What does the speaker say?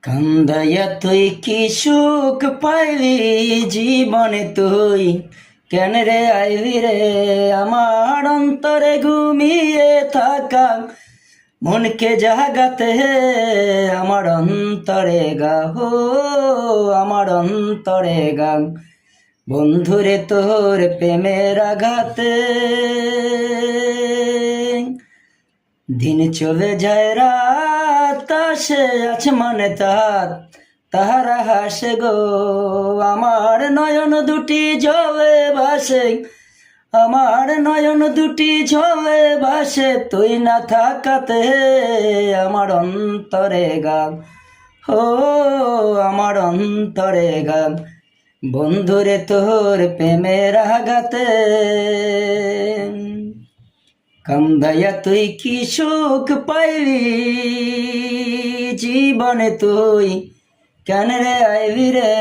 কান্দাইয়া তুই কি সুখ পাইলি জীবনে তুই কেন রে আইলি রে আমার অন্তরে ঘুমিয়ে থাকা মনকে জাগাতে আমার অন্তরে গা হো আমার অন্তরে গা বন্ধুরে তোর প্রেমের আঘাতে দিন চলে যায় রাত আসে আসমানে তাহারা হাসে গো আমার নয়ন দুটি জলে ভাসে আমার নয়ন দুটি জলে ভাসে তুই না থাকাতে আমার অন্তরে গান ও আমার অন্তরে গান বন্ধুরে তোর প্রেমের আঘাতে কান্দাইয়া তুই কি সুখ পাইলি জীবনে তুই কেন রে আইবি রে।